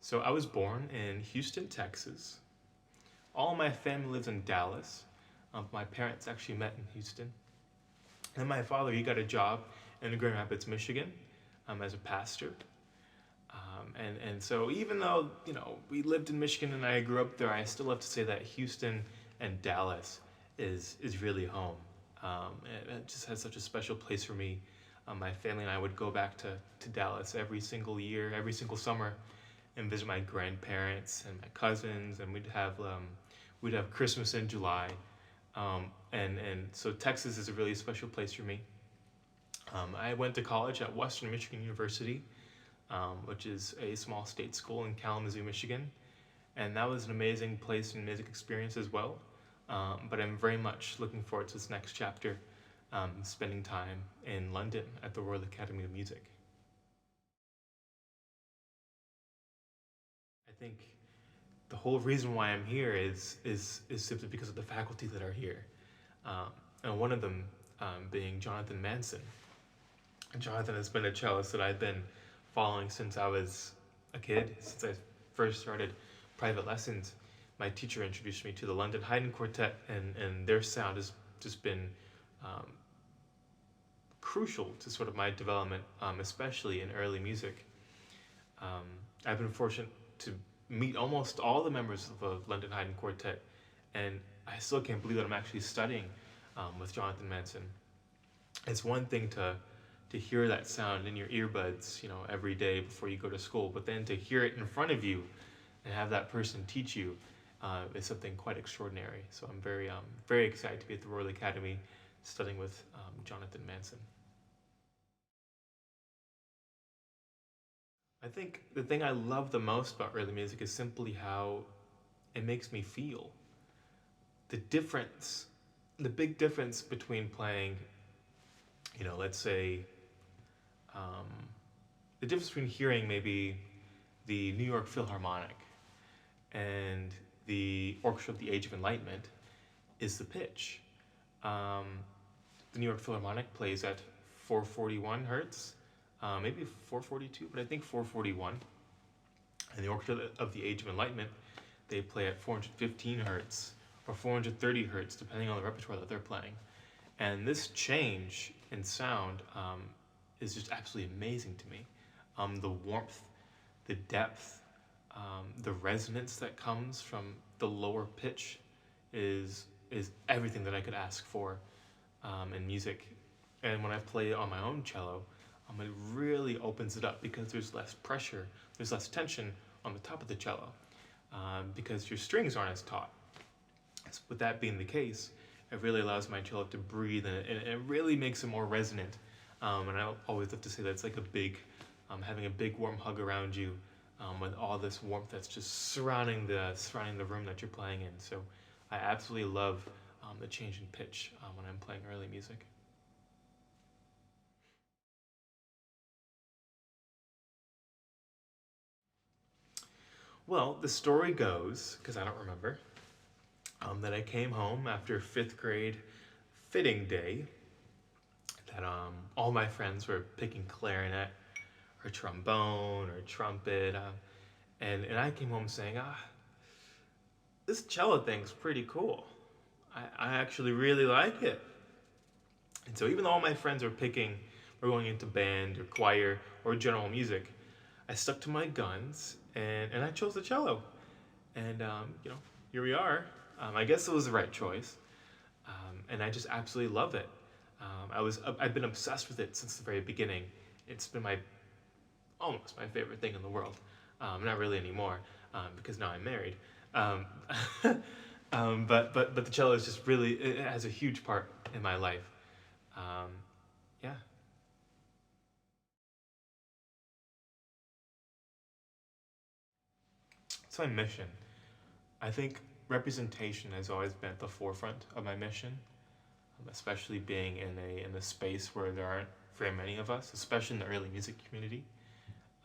So I was born in Houston, Texas. All my family lives in Dallas. My parents actually met in Houston. And my father, he got a job in Grand Rapids, Michigan, as a pastor. And so even though, we lived in Michigan and I grew up there, I still have to say that Houston and Dallas is really home. It just has such a special place for me. My family and I would go back to Dallas every single year, every single summer, and visit my grandparents and my cousins, and we'd have Christmas in July, and so Texas is a really special place for me. I went to college at Western Michigan University, which is a small state school in Kalamazoo, Michigan, and that was an amazing place and music experience as well. But I'm very much looking forward to this next chapter, spending time in London at the Royal Academy of Music. I think the whole reason why I'm here is simply because of the faculty that are here, and one of them being Jonathan Manson. Jonathan has been a cellist that I've been following since I was a kid, since I first started private lessons. My teacher introduced me to the London Haydn Quartet, and their sound has just been um, crucial to sort of my development, especially in early music. Um, I've been fortunate to meet almost all the members of the London Haydn Quartet, and I still can't believe that I'm actually studying with Jonathan Manson. It's one thing to hear that sound in your earbuds, every day before you go to school, but then to hear it in front of you and have that person teach you is something quite extraordinary. So I'm very excited to be at the Royal Academy studying with Jonathan Manson. I think the thing I love the most about early music is simply how it makes me feel. The difference, the big difference between playing, let's say, um, the difference between hearing maybe the New York Philharmonic and the Orchestra of the Age of Enlightenment is the pitch. Um, the New York Philharmonic plays at 441 hertz, maybe 442, but I think 441. And the Orchestra of the Age of Enlightenment, they play at 415 hertz or 430 hertz, depending on the repertoire that they're playing. And this change in sound is just absolutely amazing to me. The warmth, the depth, the resonance that comes from the lower pitch is everything that I could ask for in music. And when I play on my own cello, it really opens it up because there's less pressure, there's less tension on the top of the cello, because your strings aren't as taut. So with that being the case, it really allows my cello to breathe, and it really makes it more resonant. And I always love to say that it's like having a big warm hug around you, with all this warmth that's just surrounding the room that you're playing in. So I absolutely love the change in pitch when I'm playing early music. Well, the story goes, because I don't remember, that I came home after fifth grade fitting day, that all my friends were picking clarinet or trombone or trumpet, and I came home saying, this cello thing's pretty cool. I actually really like it. And so even though all my friends were going into band or choir or general music, I stuck to my guns and I chose the cello. And here we are. I guess it was the right choice, and I just absolutely love it. I've been obsessed with it since the very beginning. It's been almost my favorite thing in the world. Not really anymore, because now I'm married. Um, but the cello is just really, it has a huge part in my life. Yeah. It's my mission. I think representation has always been at the forefront of my mission, especially being in a space where there aren't very many of us, especially in the early music community.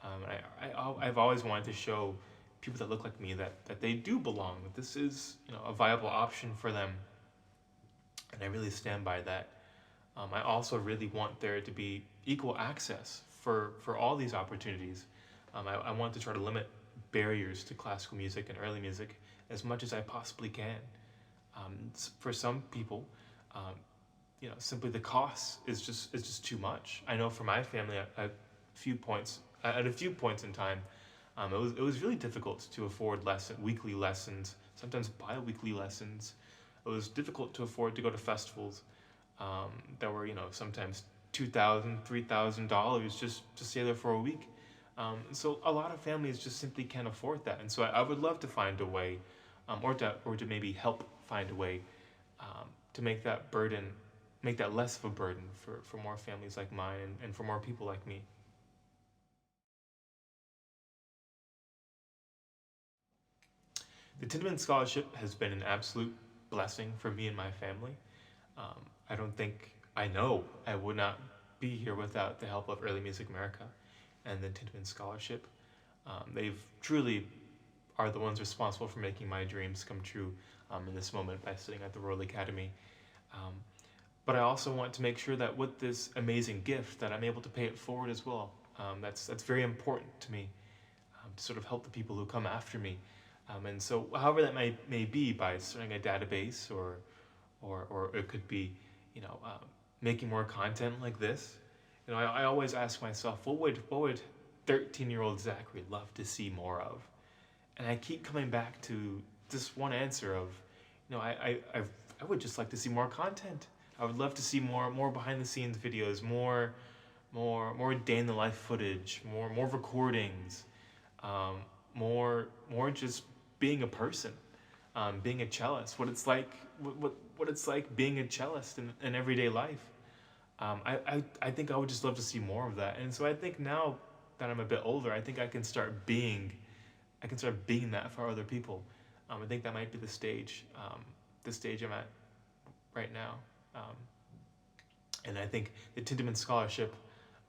I've always wanted to show people that look like me that they do belong, that this is a viable option for them, and I really stand by that. I also really want there to be equal access for all these opportunities. I want to try to limit barriers to classical music and early music as much as I possibly can. For some people, um, simply the cost is just too much. I know for my family, at a few points in time, it was really difficult to afford weekly lessons, sometimes bi-weekly lessons. It was difficult to afford to go to festivals that were sometimes $2,000, $3,000 just to stay there for a week. So a lot of families just simply can't afford that, and so I would love to find a way, or to maybe help find a way to make that less of a burden for more families like mine, and for more people like me. The Tindman Scholarship has been an absolute blessing for me and my family. I don't think I know I would not be here without the help of Early Music America and the Tindman Scholarship. They've truly are the ones responsible for making my dreams come true in this moment by studying at the Royal Academy. Um, but I also want to make sure that with this amazing gift that I'm able to pay it forward as well. That's very important to me, to sort of help the people who come after me. And so, however that may be, by starting a database, or it could be, making more content like this. I always ask myself, what would 13-year-old Zachary love to see more of? And I keep coming back to this one answer of, I would just like to see more content. I would love to see more behind the scenes videos, more day in the life footage, more recordings, more just being a person, being a cellist, what it's like being a cellist in everyday life. I think I would just love to see more of that. And so I think now that I'm a bit older, I think I can start being that for other people. I think that might be the stage I'm at right now. Um, and I think the Tinderman Scholarship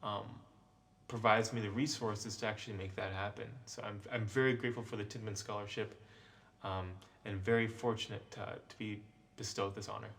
um, provides me the resources to actually make that happen. So I'm very grateful for the Tinderman Scholarship, and very fortunate to be bestowed this honor.